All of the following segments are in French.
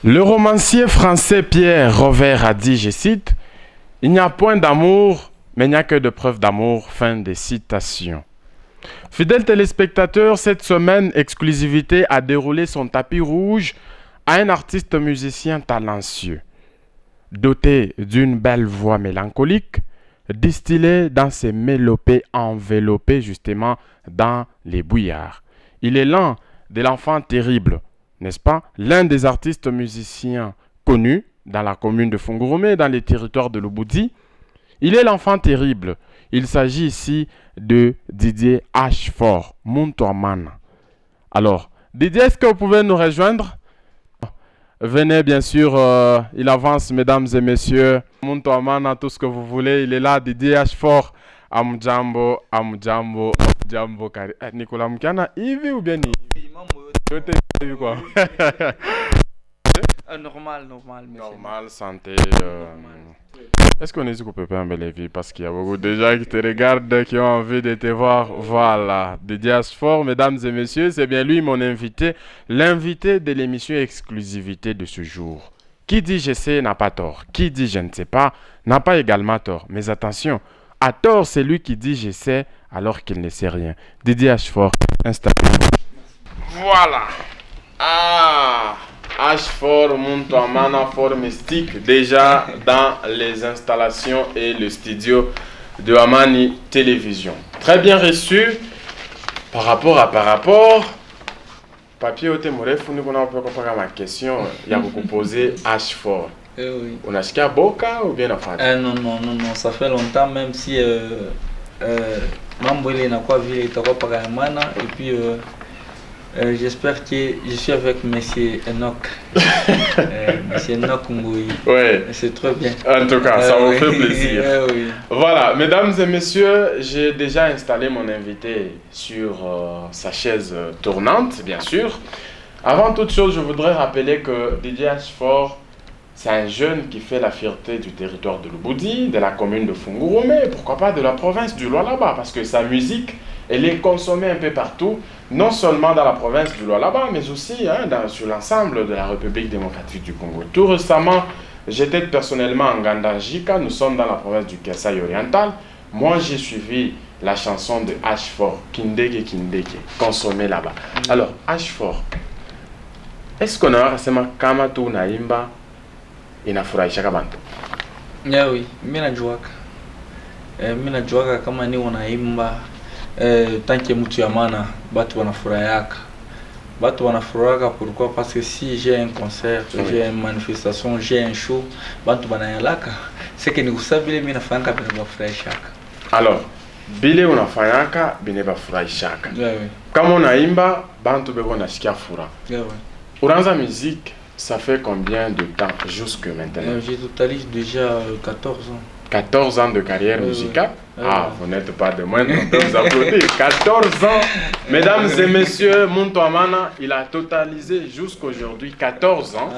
Le romancier français Pierre Rover a dit, je cite, il n'y a point d'amour, mais il n'y a que de preuves d'amour. Fin des citations. Fidèles téléspectateurs, cette semaine, Exclusivité a déroulé son tapis rouge à un artiste musicien talentueux, doté d'une belle voix mélancolique, distillée dans ses mélopées enveloppées justement dans les bouillards. Il est l'un de l'enfant terrible, n'est-ce pas? L'un des artistes musiciens connus dans la commune de Fungurumé, dans les territoires de l'Oboudi. Il est l'enfant terrible. Il s'agit ici de Didier Ashford, Muntoaman. Alors, Didier, est-ce que vous pouvez nous rejoindre? Venez, bien sûr, il avance, mesdames et messieurs. Muntoaman, tout ce que vous voulez. Il est là, Didier Ashford. Amjambo, Amjambo, Amjambo. Nicolas Mkana, Yves ou bien Yves? Je t'ai vu quoi? Normal, Normal, santé. Est-ce qu'on est coupé un bel vie parce qu'il y a beaucoup de gens qui te regardent, qui ont envie de te voir. Voilà, Didier Ashford, mesdames et messieurs, c'est bien lui mon invité, l'invité de l'émission Exclusivité de ce jour. Qui dit je sais n'a pas tort. Qui dit je ne sais pas n'a pas également tort. Mais attention, à tort, c'est lui qui dit je sais alors qu'il ne sait rien. Didier Ashford, installez-vous. Voilà. Ashford Muntoamana Fort Mystique, déjà dans les installations et le studio de Amani Télévision. Très bien reçu. Par rapport. Papier au témouref, nous on peut comprendre ma question. Il y a beaucoup posé Ashford. Oui. On a acheté Boka ou bien en fait? Non, ça fait longtemps, même si Mamboile n'a pas vu, il t'a pas et puis j'espère que je suis avec Monsieur Enoch. Monsieur Enoch Mboui. Oui. C'est très bien. En tout cas, ça me fait plaisir. Oui. Voilà, mesdames et messieurs, j'ai déjà installé mon invité sur sa chaise tournante, bien sûr. Avant toute chose, je voudrais rappeler que Didier Ashford, c'est un jeune qui fait la fierté du territoire de l'Oboudi, de la commune de Fungurumé, pourquoi pas de la province du Lualaba, parce que sa musique, elle est consommée un peu partout, non seulement dans la province du Lualaba, mais aussi sur l'ensemble de la République démocratique du Congo. Tout récemment, j'étais personnellement en Gandajika, nous sommes dans la province du Kasaï oriental. Moi, j'ai suivi la chanson de Ashford, Kindege Kindege, consommée là-bas. Alors, Ashford, est-ce qu'on a récemment Kamatu Naimba inafurahisha bantu? Oui, mimi najuaka kama ni wanaimba tanke mtu ya maana batu wanafurahaka pourquoi? Parce que si j'ai un concert, j'ai une manifestation, j'ai un show, bantu banayalaka, c'est que ni kusabile mimi nafanyaka bila kufurahishaka. Alors, bile unafanyaka bineba furahishaka. Kama unaimba bantu beko nasikia furaha. Uranza musique, ça fait combien de temps jusque maintenant? J'ai totalise déjà 14 ans. 14 ans de carrière musicale? Vous n'êtes pas de moindre, on peut vous applaudir. 14 ans, mesdames et messieurs, Muntoamana, il a totalisé jusqu'aujourd'hui 14 ans,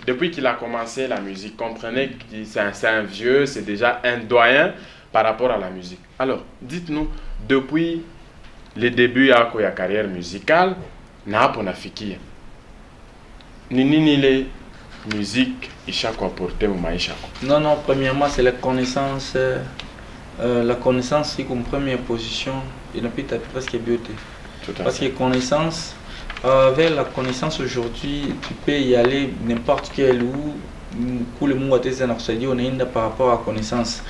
depuis qu'il a commencé la musique. Comprenez que c'est un vieux, c'est déjà un doyen par rapport à la musique. Alors, dites-nous, depuis les débuts de la carrière musicale, on a fikia. Nini les musique ishako apporter au maisha? Non, premièrement c'est la connaissance. La connaissance c'est comme première position et n'a pas presque beauté. Parce que connaissance, avec la connaissance aujourd'hui, tu peux y aller n'importe quel où. Pour le monde on est par rapport à connaissance.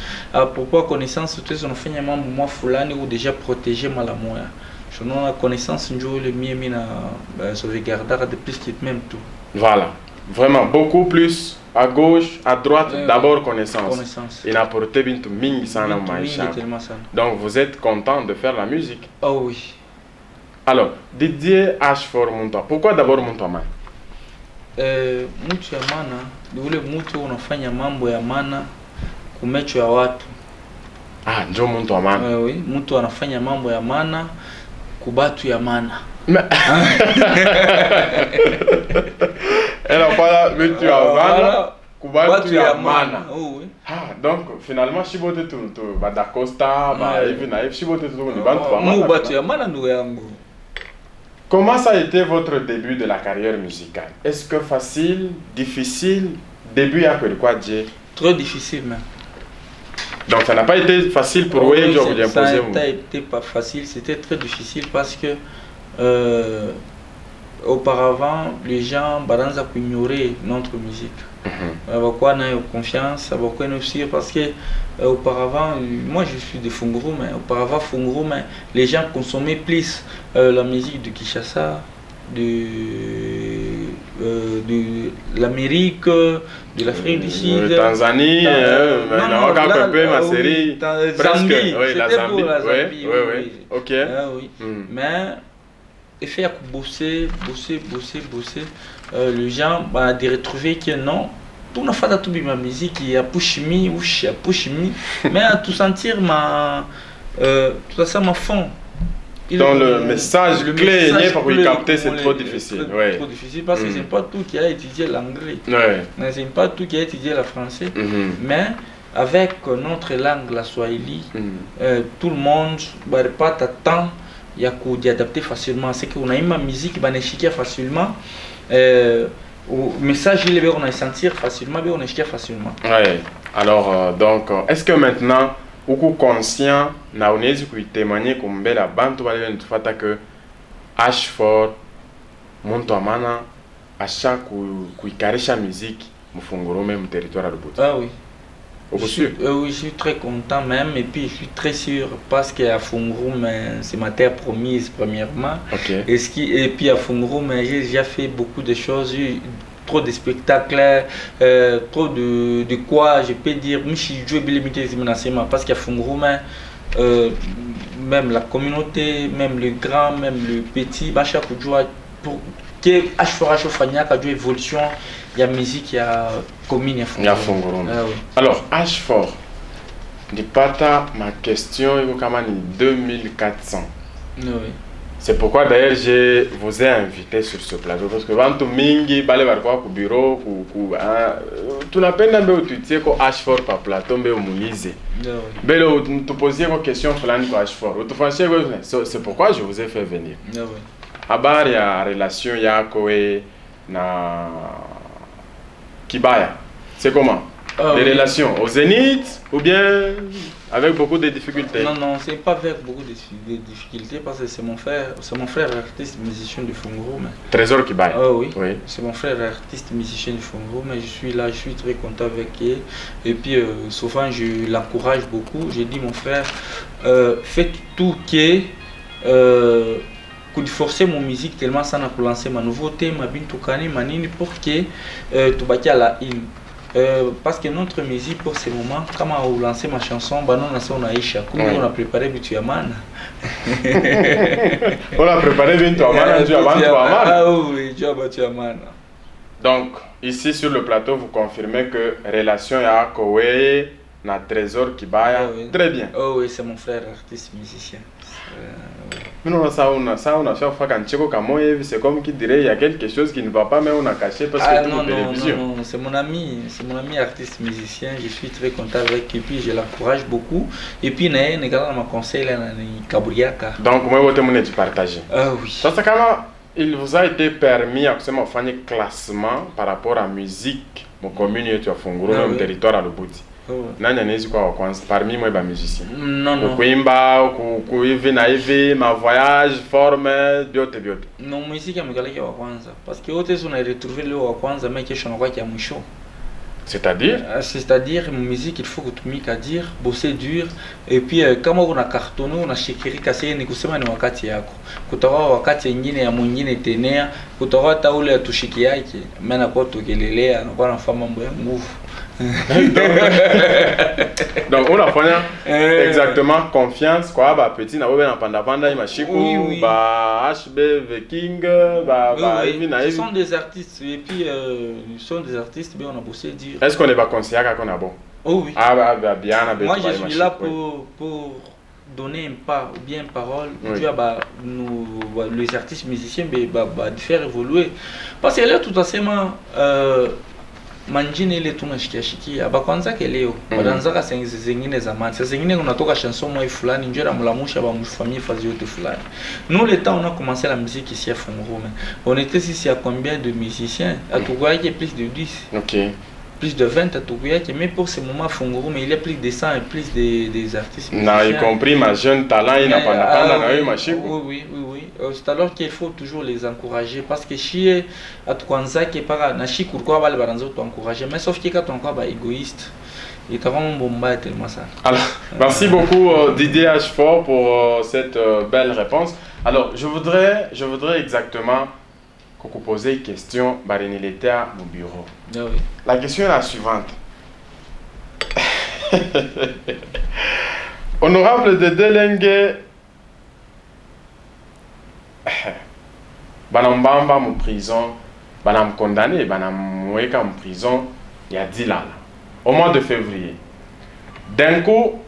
Pourquoi connaissance? Tu es un fait moi fulani ou déjà protégé malamoya. Je n'ai la connaissance le mieux mina sauvegarder de plus que même tout. Voilà, vraiment beaucoup plus à gauche, à droite, d'abord connaissance. Il a apporté bintu mingi sana maisha. Donc vous êtes content de faire la musique? Oh oui. Alors, Didier Ashford Muntoa. Pourquoi d'abord Muntoaman? Mtu ya maana, ule mtu unafanya mambo ya maana kumecho ya watu. Njo Muntoaman. Oui, mtu anafanya mambo ya maana kubatu ya maana. Elle a pas tu as maana kubatu ya maana. Oui. Donc finalement shibote tu Badacosta, ba hivi na hivi shibote tu ni bantu ba maana. Mu batu ya maana ndugu yangu. Comment ça a été votre début de la carrière musicale? Est-ce que facile, difficile? Début à quoi dire? Très difficile même. Donc ça n'a pas été facile pour vous de ça n'a été pas facile, c'était très difficile parce que auparavant les gens ignoraient notre musique. Pourquoi on a eu confiance, pourquoi on a parce que auparavant, moi je suis de Funguru, mais auparavant Funguru, mais les gens consommaient plus la musique de Kinshasa, de l'Amérique, de l'Afrique du Sud, Tanzanie, Zambie, oui, la Zambie, oui. Ok. Oui. Mais il fait bosser, les gens de retrouver que non, tout n'a pas tout ma musique, il y a Pushimi ou il y a Pushimi, mais à tout sentir tout ça m'a fond. Dans le message clé pour y capter, c'est trop difficile. Trop difficile parce que c'est pas tout qui a étudié l'anglais. C'est pas tout qui a étudié le français. Mais avec notre langue, la Swahili, tout le monde ne va pas t'attendre d'y adapter facilement. C'est qu'on a une musique qui va facilement. Le message, on a sentir facilement, on a facilement. Alors, donc, est-ce que maintenant, uko conscient na unaweza kuitemanye kumbela bantu wale nitufata que Ashford muntu amana asha kuikarisha muziki mfungurome mu territoire de Lubudi? Ah oui. Oui, je suis très content même et puis je suis très sûr parce qu'à Fungurume c'est ma terre promise premièrement. Et puis à Fungurume j'ai déjà fait beaucoup de choses, trop de spectacles, trop de quoi je peux dire, parce qu'à Fungurume même la communauté, même le grand, même le petit, pour que H4 évolution, il y a musique, il y a commune, il y a Fungurume. Alors H4, ma question est comme 2400. Oui. C'est pourquoi d'ailleurs je vous ai invité sur ce plateau parce que quand mingi balé barko ku bureau tu n'as pas n'ambe utiliser ko H4 par plateau mbe umulize. Belo tu poser une question fulani ko H4. Tu fâché c'est pourquoi je vous ai fait venir. Habari ya relation yako na Kibaya. C'est comment? Les relations au Zénith ou bien avec beaucoup de difficultés? Non, c'est pas avec beaucoup de difficultés parce que c'est mon frère artiste musicien de Fungurume. Trésor Kibaya. Oui. C'est mon frère artiste musicien de Fungurume, mais je suis là, je suis très content avec lui. Et puis souvent je l'encourage beaucoup. J'ai dit mon frère, faites tout qui forcer mon musique tellement ça n'a pour lancer ma nouveauté, ma bintoukani, ma nini pour que tu bâtis à la in. Parce que notre musique pour ce moment, quand on a lancé ma chanson, on a Isha, on a préparé Bituamana. On a préparé Bituamana, Ah oui, Bituamana. Donc, ici sur le plateau, vous confirmez que relation à Kowe, na Trésor Kibaya, très bien. Oh oui, c'est mon frère artiste musicien. Non, c'est comme qui dirait il y a quelque chose qui ne va pas, mais on a caché parce que non, c'est mon ami artiste musicien, je suis très content avec lui, et puis je l'encourage beaucoup. Et puis il m'a conseillé Kaburiaka. Donc moi je voulais partager. Ah oui. Ça il vous a été permis à faire un classement par rapport à la musique, mon commune et mon territoire à Lubudi. Nani anaweza kwa kwanza parmi moi ba musicien? Non. Kuimba, kuivi na hivi, ma voyage, forme, biote. Non, musique ya mgalaki wa kwanza parce que wote on a retrouvé le wa kwanza mais kesho na kwa kia mwisho. C'est-à-dire musique il faut kutumika dire, bosser dur et puis kama una cartonné una shikirika sasa ni kusema ni wakati yako. Kutoka wakati nyingine ya mwingine tenea, kutoka hata ule atushiki yake, mimi na kwa tokelelea na kwa nafanya mambo ya nguvu. Donc on a fait exactement confiance quoi ba petit na obe na panda imashiku ba HB Viking ce sont des artistes et puis ils sont des artistes mais on a bossé dur. Est-ce qu'on est pas conseillé qu'on a bon? Oh oui. Bien moi je suis là pour donner une parole les artistes musiciens de faire évoluer parce que là tout simplement manjini ile tunashikia bakwanza keleo badanzaka zingine zamani sasa zingine unatoka chanson moi fulani njoo ramlamusha ba mfamie fazi yote fulani. Nous le temps on a commencé la musique ici à Fongorume, on était ici à combien de musiciens à Togoyaki plus de 10. OK. Plus de 20 à Togoyaki, mais pour ce moment Fongorume il y a plus de 100 et plus des artistes. Na y compris ma jeune talent il n'a pas na machine. Oui. C'est alors qu'il faut toujours les encourager parce que chez Atwanza qui para na chi pourquoi va les baranzo t'encourager mais sauf que quand on quoi égoïste et t'as vraiment bomba tellement ça. Alors merci beaucoup Didier H4 pour cette belle réponse. Alors je voudrais exactement qu'on vous pose une question barenilité à mon bureau. Ah oui. La question est la suivante. Honorable de Delengue banambamba en prison, banam condamné, banam weka en prison il y a 10 ans au mois de février. D'un coup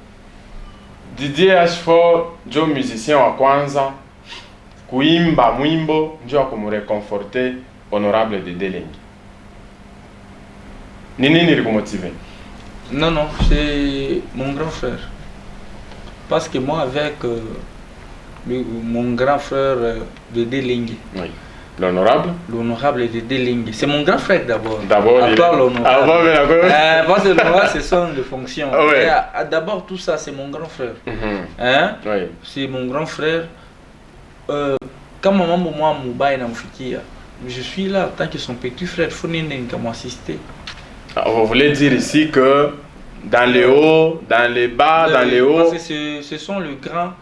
Didier H4 jo musicien wa kwanza kuimba mwimbo ndio kumreconforter honorable de Delengue. Nini nilikumotiver? Non, c'est mon grand frère. Parce que moi avec mon grand frère de Delengue. Oui. L'honorable de Delengue. C'est mon grand frère d'abord. D'abord, l'honorable. Parce que l'honorable, c'est son de fonction. Oui. D'abord, tout ça, c'est mon grand frère. Hein? Oui. C'est mon grand frère. Quand maman moi Moubaï n'a m'fikia, je suis là en tant que son petit frère. Il faut m'assister. Vous voulez dire ici que dans les hauts, dans les bas, dans les hauts. Parce que ce sont le grand.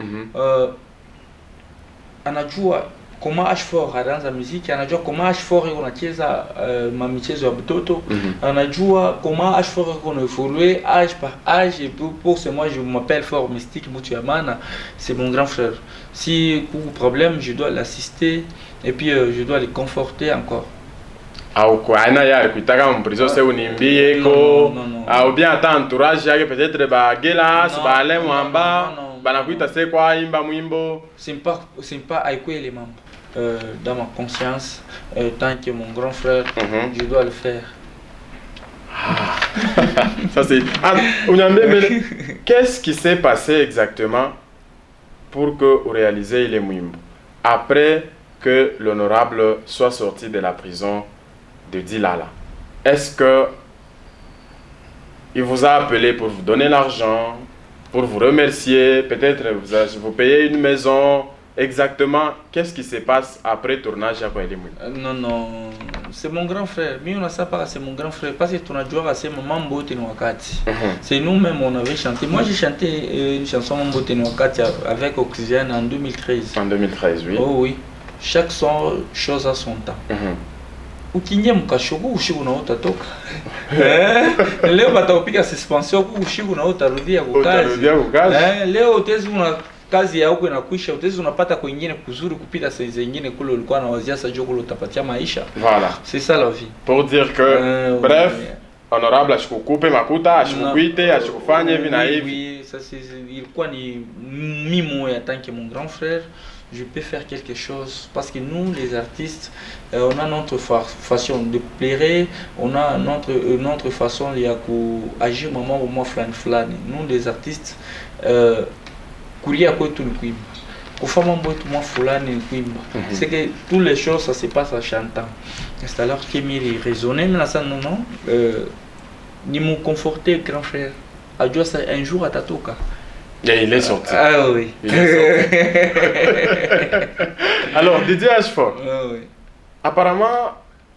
Anajua comment H4 dans la musique, anajua comment H4 unacheza mamichezo ya mtoto, anajua comment H4 on évolue âge par âge et pour ce moi je m'appelle Fort Mystique Moutiamana, c'est mon grand frère. Si pour problème, je dois l'assister et puis je dois le conforter encore. Au quoi ana ya kuitaka mprizo se unimbie ko au bien ata entourage yake peut-être ba gelas ba ale mwamba banakuita se kwa imba mwimbo. C'est pas avec les membres dans ma conscience tant que mon grand frère je dois le faire. Ça c'est qu'est-ce qui s'est passé exactement pour que vous réalisez les mwimbo après que l'honorable soit sorti de la prison de Dilala? Est-ce que il vous a appelé pour vous donner l'argent, pour vous remercier, peut-être vous payez une maison? Exactement, qu'est-ce qui se passe après tournage à Kouelimou? Non, c'est mon grand frère. Mais on a ça pas, c'est mon grand frère. Parce que ton adjoint a c'est Mambo Tenouakati. C'est nous-mêmes on avait chanté. Moi j'ai chanté une chanson Mambo Tenouakati avec Oxygène en 2013. En 2013, oui. Oh oui. Chaque chose a son temps. Ukiingia mkashugu ushigu na utatoka. Leo batapika suspension ushigu na utarudia kukazi. Leo utezi una kazi ya huko inakwisha, utezi unapata kwingine kuzuri kupita saa zingine kule ulikuwa na wazia sasa kule utapatia maisha. Voilà. C'est ça la vie. Pour dire que bref, honorable ashikukupe makuta, ashikukuite, ashikufanye hivi na hivi. Oui, ça c'est ilikuwa ni mimo ya tant que mon grand frère. Je peux faire quelque chose parce que nous les artistes on a notre façon de plaire, on a notre façon d'agir moment au moins flan. Nous les artistes kulia kwetu ni kuimba, kufanya mambo yetu mwa fulani ni kuimba. C'est que toutes les choses ça se passe en chantant. C'est alors que miri raisonner mais là ça non ni me conforter grand frère. Adieu ça un jour atatoka. Et il est sorti. Ah oui. Il est sorti. Alors, Didier H4. Ah oui. Apparemment,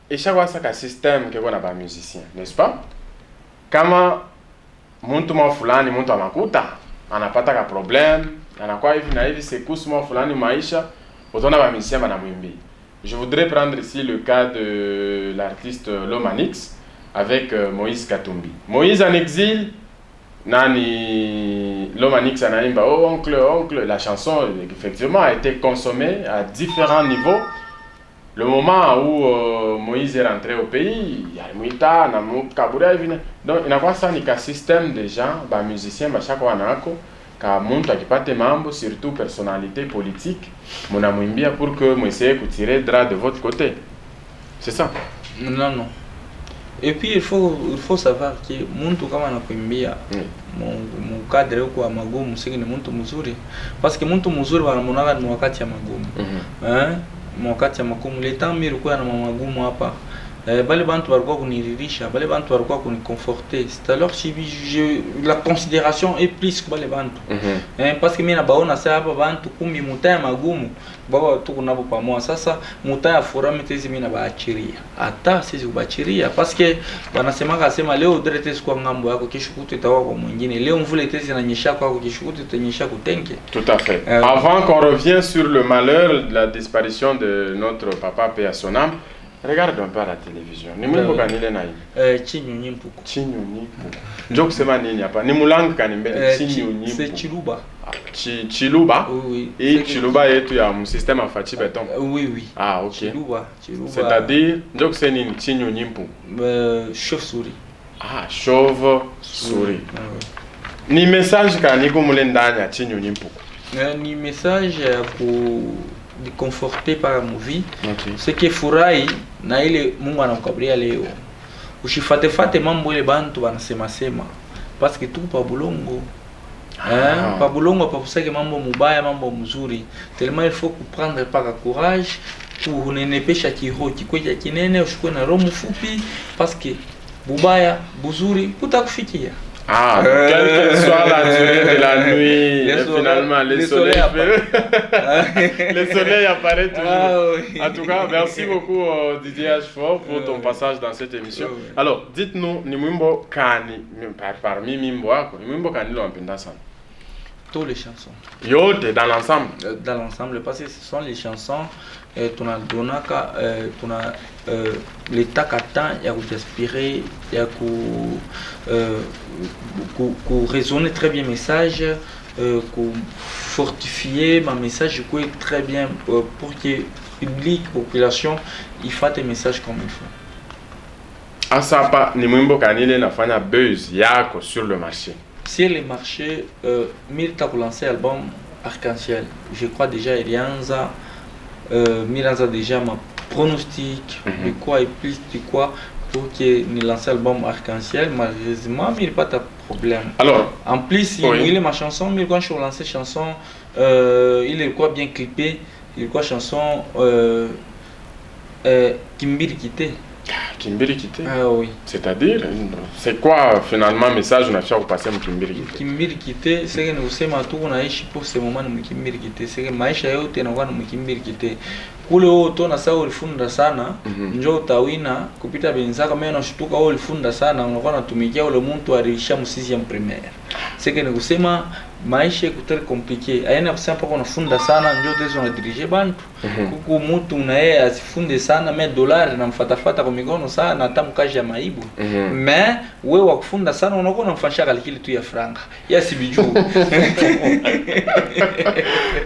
il y a un système que on a pas musicien, n'est-ce pas? Kama muntu mwa fulani muntu amakuta anapata ka problème, anakuwa hivi na hivi sekusu mwa fulani maisha, utaona ba musicien banamwimbi. Je voudrais prendre ici le cas de l'artiste Lomanix avec Moïse Katumbi. Moïse en exil. Nani Lomanix anaimba oh oncle, la chanson effectivement a été consommée à différents niveaux. Le moment où Moïse est rentré au pays, il y a Mouita, Namou Kabura donc il n'a pas ça ni qu'un système de gens, bah musiciens, bah chaque wanako, ka monte qui pas tes membres, surtout personnalité politique, mon amouimbia pour que moi essaye de tirer drap de votre côté. C'est ça? Non. Et puis il faut savoir que muntu kama anakuimbia mu cadre huko wa magumu siki ni muntu mzuri, parce que muntu mzuri wanamunaga ni wakati ya magumu wakati ya magumu leta mimi nilikuwa na magumu hapa bale bantu walikuwa kuniririsha, bale bantu walikuwa kuniconforter, c'est alors si la considération est plus que bale bantu parce que mimi nabaona sasa hapa bantu kumi mutaya magumu baba tuko nabo pamoja. Sasa mutaya furaha mtezi mimi nabaachiria hata sisi kubachiria parce que wanasema kasema leo direte kwa ngambo yako kesho kutu itakuwa kwa mwingine, leo mvula itezi inanyesha kwako kesho kutu itanyesha kutenke. Tout à fait. Avant qu'on revienne sur le malheur de la disparition de notre papa paix à son âme, regarde un peu à la télévision. Ni mwimbo kanile na hii. Chinyonyi mpuku. Chinyonyi mpuku. Njoo kusema nini hapa? Ni mulangu kanimbele chinyonyi mpuku. C'est Chiluba. Chiluba? Oui. Et Chiluba yetu ya système à fachi béton. Oui. Ah, OK. Chiluba. C'est-à-dire njoo kusema nini chinyonyi mpuku? Chauve-souris. Ah, chauve-souris. Ni message kaniko mule ndani ya chinyonyi mpuku. Ni message ya de conforter par movie. Okay. C'est que furahi na ile Mungu anakukabiria leo. Ushifatefate mambo ile bantu banasema sema. Parce que tout pa bulongo. Pa bulongo pa kusake mambo mubaya, mambo mzuri. Tellement il faut prendre par courage pour nenepesha kiho kikweja kinene ushikwe na roho mfupi parce que bubaya buzuri kutakufikia. Ah, quelle que soit la durée de la nuit, finalement, le soleil apparaît toujours. Oui. En tout cas, merci beaucoup Didier Ashford pour ton passage dans cette émission. Alors, dites-nous, ni mwimbo kani, parmi mimbo yako, ni mwimbo kani lo mpenda sana? Toutes les chansons. Yote, dans l'ensemble? Dans l'ensemble, parce que ce sont les chansons, tu as donné l'état qu'attend, il y a d'inspirer, il y a raisonner très bien message, fortifier ma message très bien pour que public, population, il fasse des messages comme il faut. Asapa, ni mwimbo kanile nafanya buzz yako sur le marché? Sur le marché, Mirta pour lancer l'album Arc-en-Ciel. Je crois déjà Elianza, Miranza déjà ma pronostic de quoi et plus de quoi pour que nous lancer l'album Arc-en-Ciel. Malheureusement, il n'y a pas de problème. Alors, en plus, il est ma chanson, mais quand je lance chanson, il est quoi bien clippé, il est quoi chanson Kimbiri Kité. Kimbiri Kité? Ah oui. C'est-à-dire, c'est quoi finalement le message que vous passez à Kimbiri Kité? Kimbiri Kité, c'est que nous sommes tous pour ce moment de Kimbiri Kité. C'est que maisha yote na wana Kimbiri Kité. Kule wote na sawa ulifunda sana, njoo utawina kupita benzaka mimi nashtuka wewe ulifunda sana unakuwa unatumikia ule mtu alisha msisi ya primaire. C'est que nous sommes maisha kutere compliqué. Ayana kusema pako unafunda sana njoo tezo na dirige bantu. Kuku mtu na yeye asifunde sana mais dollar na mfatafata kwa migono sana hata mkaji ya maibu. Mais wewe wakufunda sana unakuwa unamfanyisha kalikili tu ya franga. Ya sibiju.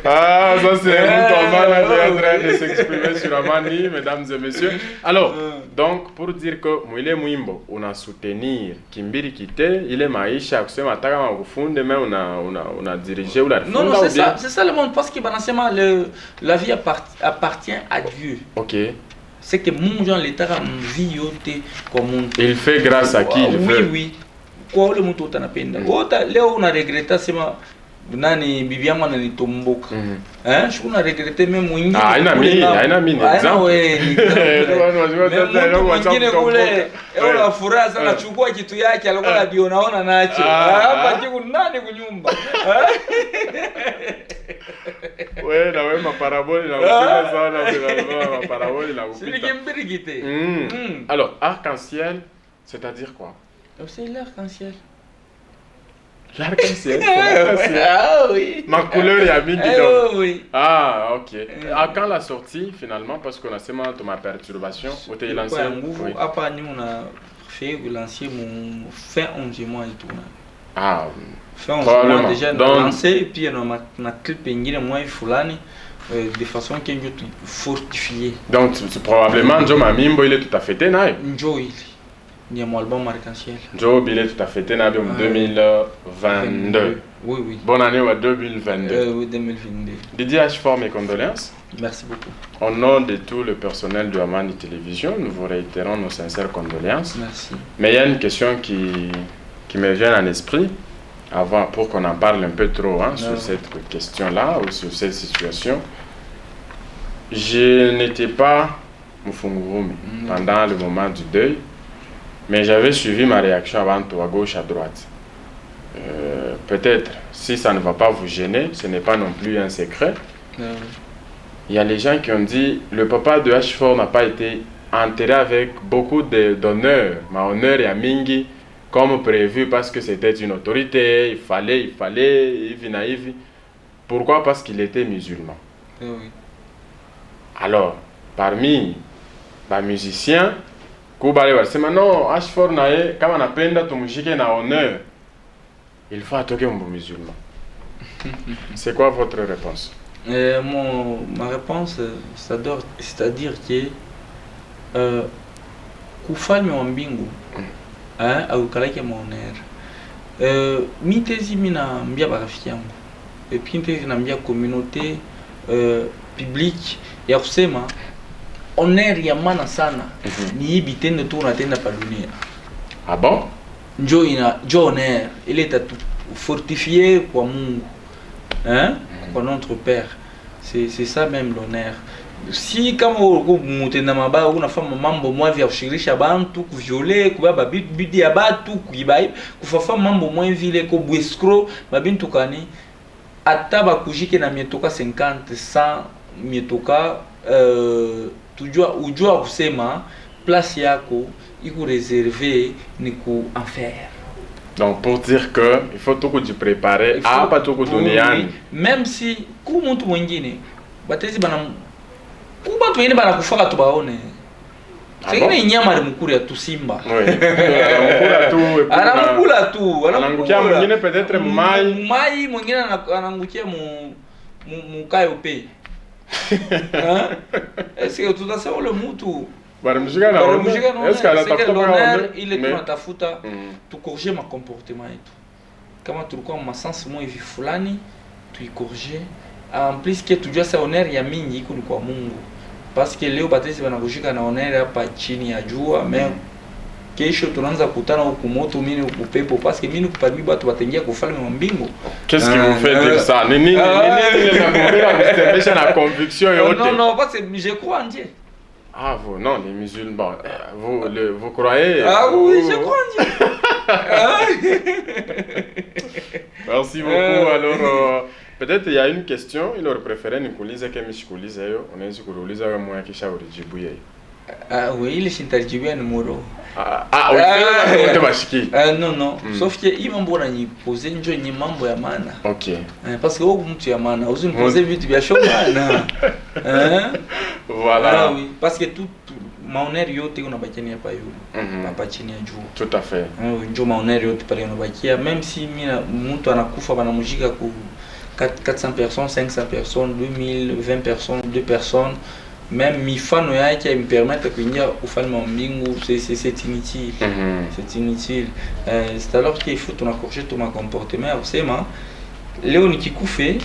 Ah, ça c'est un tombant qui est en train de s'exprimer sur Amani, mesdames et messieurs. Alors, donc pour dire que mwile mwimbo una soutenir Kimbiri Kité, ile maisha kusema taka makufunde mais una dirigé ou la non, c'est ça le monde parce que la vie appartient à Dieu. OK. C'est que mon gens l'état vie yote comme il fait grâce à qui il veut. Oui. Kwa ule mtu utanapenda. Wota leo una regreta sema nani bibi yangu ananitomboka. Je una regrete même mwingine. Haina mimi exemple. Mwingine kule eula furaha sana chukua kitu yake alikuwa anadionaona nacho. Hapa jiku nani kunyumba. Ouais, na wewe maparaboli na kupita sana bila maparaboli na kupita. C'est Kimbiri Kité. Alors, arc-en-ciel, c'est-à-dire quoi? C'est l'arc-en-ciel. L'arc-en-ciel. Ah oui. Ma couleur est mingi donc. Oui. Ah, OK. À quand la sortie finalement parce qu'on a seulement ma perturbation, au t'es lancé. Oui. Après nous on a fait lancer mon fin 11 mois et tout. Ah. Fin 11 mois déjà lancé et puis on a clip ngine moi fulani de façon que je fortifié. Donc c'est probablement Joe Mamimbo il est tout à fait naïf. Joe Il y a mon album Arc-en-Ciel. Joe Billet tout à fait, t'es en 2022. Oui, oui. Bonne année à 2022. Oui, 2022. Didier Ashford, mes condoléances. Merci beaucoup. Au nom de tout le personnel de Amani Télévision, nous vous réitérons nos sincères condoléances. Merci. Mais il y a une question qui me vient à l'esprit, avant, pour qu'on en parle un peu trop sur cette question-là, ou sur cette situation. Je n'étais pas Mufungurumi pendant le moment du deuil, mais j'avais suivi ma réaction avant tout, à gauche, à droite. Peut-être, si ça ne va pas vous gêner, ce n'est pas non plus un secret. Il y a les gens qui ont dit le papa de Ashford n'a pas été enterré avec beaucoup d'honneur, mais honneur et à Mingi, comme prévu, parce que c'était une autorité, il fallait, Ivi. Pourquoi? Parce qu'il était musulman. Oui. Alors, parmi les musiciens, c'est maintenant Ashford nae kama napenda tumshike na honneur. Il faut atoke un musulman. C'est quoi votre réponse? Ma réponse, c'est-à-dire que kufalme wa mbingu aukalake maoner mitezi mina mbia barafiki yangu epi mitezi na mbia communauté publique ya kusema oner ya maana sana ni hii bitendo tu unatenda pa dunia. Ah bon? Njo oner ile tatu fortifier kwa Mungu, kwa notre Père. C'est ça même l'honneur. Si kama mutenda mabaya unafanya mambo mwa vya kushirisha bantu, kuviole, kubaba bidi ya batu, kuibai, kufafa mambo mwa vile ko bwescro, babintu kani ataba kujike na mietoka 50 100 mietoka ujua kusema place yako iku réservé ni ku enfer. Donc pour dire que il faut tout que préparer à pas tout que duniani. Même si ku mtu mwingine batezi bana kuba tu wengine bana kufaka tu baone. Sengine nyama ni mkuri ya tu simba. Oui. Anamkula tu. Anangukia mwingine peut-être mai. Mai mwingine anangukia mu kayo pe. Est-ce que tout ça le mtu baramshika na est-ce qu'elle atafuta l'honneur ile tunatafuta tukorje ma comportement yetu. Kama tulikuwa masansi mwa hivi fulani tuikorje. En plus que tujua sa honneur ya mingi iko kwa Mungu. Parce que leo batesi wanakushika na honneur hapa chini ya jua, mais kesho tunaanza kutana huku moto mimi huku pepo, parce que mimi kuparbi watu wataingia kufalme wa mbingu. Qu'est-ce qui vous fait dire ça? Nini nakupenda kustembesha na conviction yote? Non, parce que je crois en Dieu. Ah, vous, non, les musulmans, vous croyez? Ah oui, je crois en Dieu. Merci beaucoup. Alors, peut-être il y a une question, il aurait préféré nous coulisser que nous coulisser. On est sûr que nous coulisser moins que ça aurait dû bouiller. Ah oui, il est interjibé un numéro. Ah oui, c'est bashiki. Non, sauf que il m'a ni poser njo ni mambo ya maana. OK. Parce que wewe mtu ya maana, uzuni poser vitu vya shomana. Voilà. Ah oui, parce que tout maoner yote unabakia hapa yule. Hapa chini ya juu. Tout à fait. Njo maoner yote pale unabakia, même si mtu anakufa banamujika ku 400 personnes, 500 personnes, 2000, 20 personnes, 2 personnes. Même mifano yake me permettre kuingia ufalme wa mbingu, c'est inutile. C'est inutile. C'est alors qu'il faut tunakorje tu ma comportement usema leo nikikufe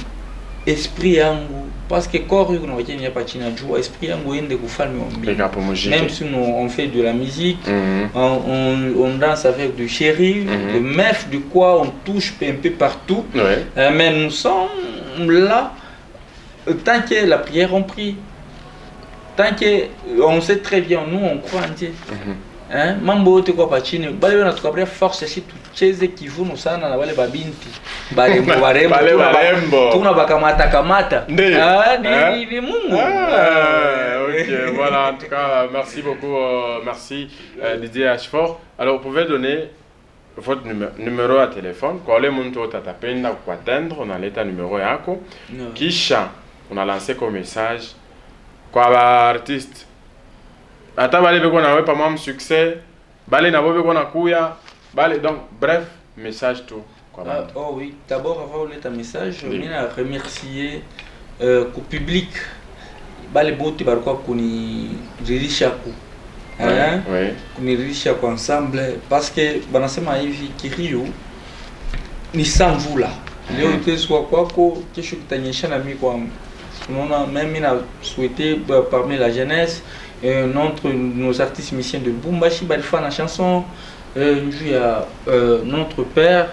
esprit yangu, parce que corps yuko na wajeni hapa chini juu, esprit yangu ende kufalme wa mbingu. Même si on fait de la musique, on danse avec du chéri, de meuf, de quoi on touche un peu partout. Mais nous sommes là tant que la prière on prie. Tant qu'on sait très bien, nous on croit en Dieu. Mambo yote kwa pachini, bale wanatukabria force si tucheze kivuno sana na wale babinti. Barembo. Tuna kamata. Ni Mungu. OK, voilà, en tout cas, merci beaucoup, merci Didier Ashford. Alors, vous pouvez donner votre numéro à téléphone, kwa wale mtu utatapenda kuatendre, on a l'état numéro yako. Kisha, on a lancé comme message kwa ba artiste ata bale beko na wepa mam succès bale na bobe kona kuya bale, donc bref message tout kwa ba. Oh oui, d'abord avant de mettre un message, je voulais remercier au public bale bote barko kuni ririsha ku kunirudisha kwa ensemble parce que banasema hivi Kirio ni 100 jours là. Leo iteswa kwako kesho kitanyesha na mimi kwangu. Unaona, même mimi na souhaité parmi la jeunesse nos artistes musiciens de Bumbashi balifanya na chanson notre père.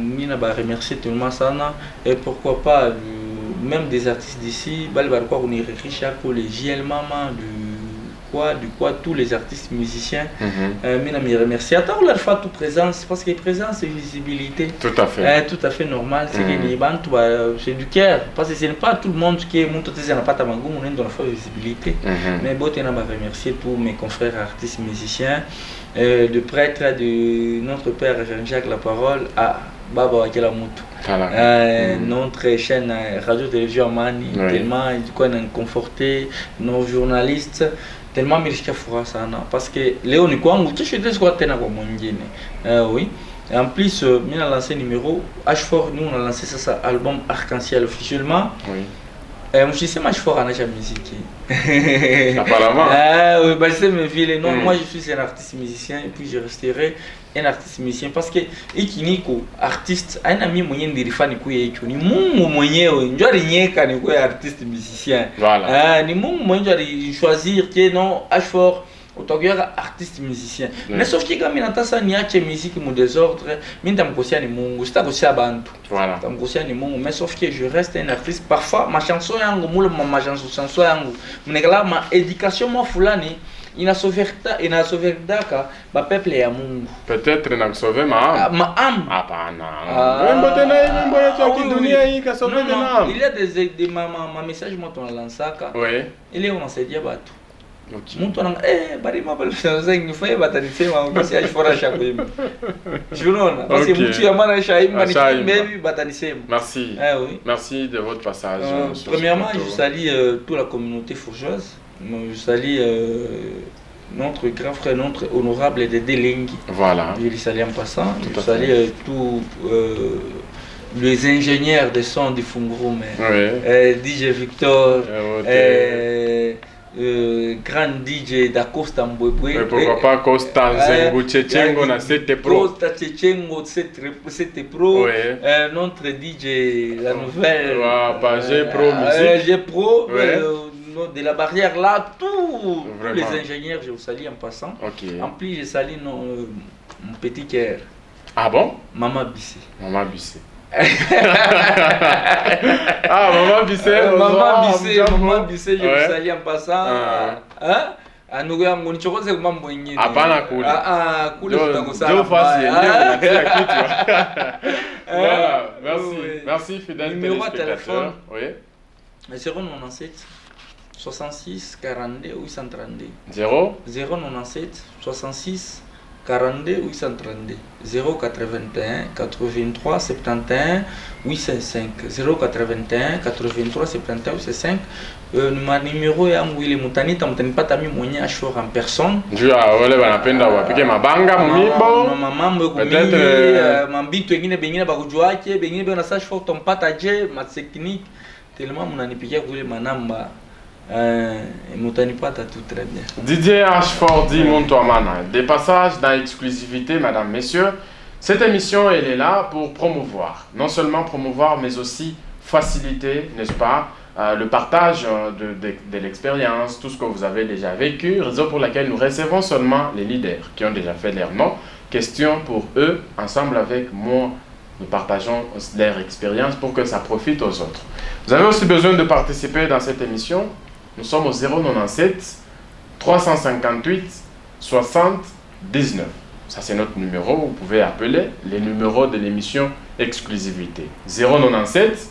Mina ba remercier tellement sana et pourquoi pas même des artistes d'ici balbalquoi on riche pour les JL Mama du quoi tous les artistes musiciens. Mina me remercier attends la fois toute présence parce que présence et visibilité tout à fait normal c'est que les bantu c'est du cœur parce que ce n'est pas tout le monde qui est monté na pata mangu on est dans la fois visibilité mais boté na ba remercier tous mes confrères artistes musiciens de prêtre de notre père Jacques La Parole à Baba Wakela Moutou. Notre chaîne radio-télévision Amani, tellement conforté, nos journalistes, tellement mirishka fura sana parce que Léo ni kwangu tisho des quoi tena kwa mwingine. Oui. Et en plus, on a lancé numéro H4, nous on a lancé ça album Arc-en-Ciel officiellement. Oui. Je sais, moi je suis fort en musique. Apparemment. Oui, bah, je sais mes villes. Non, moi je suis un artiste musicien et puis je resterai un artiste musicien parce que ikiniko artiste, un ami moyen de rifani kuye ni mungu mwenyewe ndio alinyeka ni kuwa artiste musicien. Voilà. Ni mungu mwenyewe de choisir que non H4 utakuwa artiste musicien. Mais sauf que quand minatasa niache musique mu désordre, mintamkosia ni mungu, sitakosia bantu. Voilà. Tamkosia ni mungu, mais sauf que je reste un artiste. Parfois ma chanson yangu mule ma chanson yangu, mnekala ma éducation mo fulani ina sauverda ba peuple ya mungu. Peut-être na sauver ma âme. Ma âme. Hapana. Wimbo tena hivi wimbo yetu ya kidunia hii ka sauver na âme. Il y a des ma message moi ton lansaka. Oui. Il est on saidia batu. Mtu ananga bari mabalo sanzangi nifaye batanisema ngisi ashfora shakwimba. Unaona? Parce que mtu yamana shaimba ni baby batanisema. Merci. Oui. Merci de votre passage. Premièrement, je salue toute la communauté fourgeoise. Je salue notre grand frère, notre honorable Dédé Lingui. Voilà. Je le salue en passant. Je salue tous les ingénieurs de son du Fungroum. DJ Victor. Grand DJ d'Acosta Mbwebwe. Pourquoi pas Costa Zengo Tchétchengo na 7 Pro. Costa Tchétchengo 7 Pro. Notre DJ, la nouvelle. G Pro Musique. G Pro. De la barrière là, tous les ingénieurs, je vous salue en passant. En plus, je salue mon petit cœur. Ah bon? Maman Bissé. Maman Bissé. Maman Bissé. Maman Bissé, je vous salue en passant. Anuga monichokoze mambo mengine. Hapana kule. Kule tutakosana. Ndio fasi ndio kitu. Voilà, merci. Merci fidèle téléspectateur. Oui. 097 66 42 832. 097 66 42 832. 081 83 71 805. 081 83 71 805. Ma numéro yangu ile mutanita mutanipata mimi mwenyewe ashora en personne. Njoo wale wanapenda wapige mabanga mumimbo. Mambo peut-être mambito wengine bengine bakujuache, bengine bana search for tompata je ma technique tellement munanipigia kule manamba. Mutanipata tout très bien. Didier H4 dit Montoamana. Des passages dans l'exclusivité, mesdames, messieurs. Cette émission, elle est là pour promouvoir. Non seulement promouvoir, mais aussi faciliter, n'est-ce pas, le partage de l'expérience, tout ce que vous avez déjà vécu, raison pour laquelle nous recevons seulement les leaders qui ont déjà fait leur nom. Question pour eux, ensemble avec moi, nous partageons leur expérience pour que ça profite aux autres. Vous avez aussi besoin de participer dans cette émission. Nous sommes au 097 358 60 19. Ça, c'est notre numéro. Vous pouvez appeler les numéros de l'émission exclusivité. 097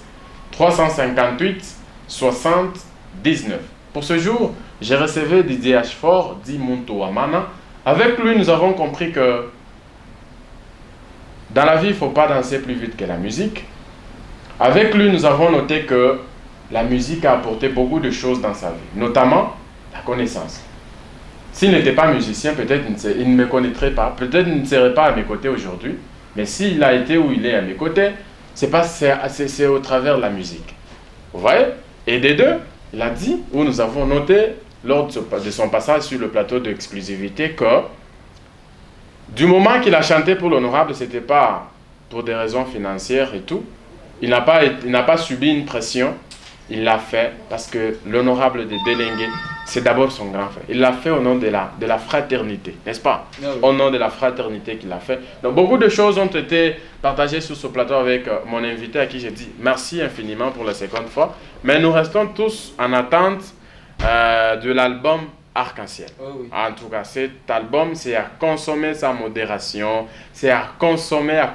358 60 19. Pour ce jour, j'ai recevé Didier H4, dit Montoamana. Avec lui, nous avons compris que dans la vie, il ne faut pas danser plus vite que la musique. Avec lui, nous avons noté que la musique a apporté beaucoup de choses dans sa vie, notamment la connaissance. S'il n'était pas musicien, peut-être il ne me connaîtrait pas, peut-être il ne serait pas à mes côtés aujourd'hui, mais s'il a été où il est à mes côtés, c'est au travers de la musique. Vous voyez? Et des deux, il a dit, où nous avons noté lors de son passage sur le plateau d'exclusivité que du moment qu'il a chanté pour l'honorable, ce n'était pas pour des raisons financières et tout. Il n'a pas subi une pression. Il l'a fait parce que l'honorable de Délingué, c'est d'abord son grand frère. Il l'a fait au nom de la fraternité, n'est-ce pas? Ah oui. Au nom de la fraternité qu'il a fait. Donc beaucoup de choses ont été partagées sur ce plateau avec mon invité à qui j'ai dit merci infiniment pour la seconde fois. Mais nous restons tous en attente de l'album Arc-en-Ciel. Oh oui. En tout cas, cet album, c'est à consommer sans modération, c'est à consommer, à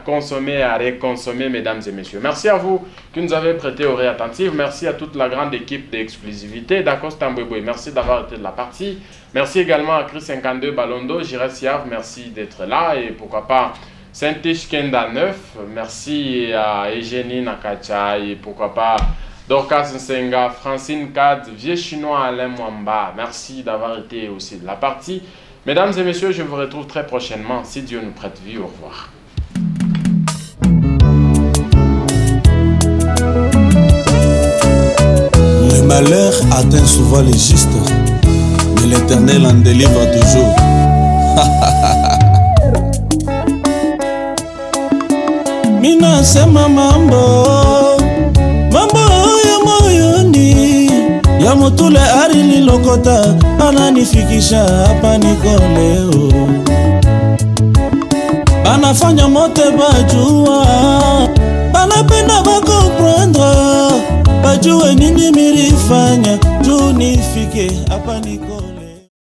reconsommer, mesdames et messieurs. Merci à vous qui nous avez prêté oreille attentive. Merci à toute la grande équipe d'exclusivité d'Acosta Mbwebwe. Merci d'avoir été de la partie. Merci également à Chris 52 Balondo, Jires Siav, merci d'être là. Et pourquoi pas Saint-Tiche Kenda 9. Merci à Eugénie Nakacha et pourquoi pas Dorcas Nsenga, Francine Kad, Vieux Chinois Alain Mwamba. Merci d'avoir été aussi de la partie. Mesdames et messieurs, je vous retrouve très prochainement, si Dieu nous prête vie. Au revoir. Le malheur atteint souvent les justes, mais l'Éternel en délivre toujours. Mina sema mambo ya moyoni ya mutule alinilokota, ananifikisha hapa niko leo. Banafanya mote bajua, banapenda bakomprendre, bajue nini milifanya juu nifike hapa niko leo.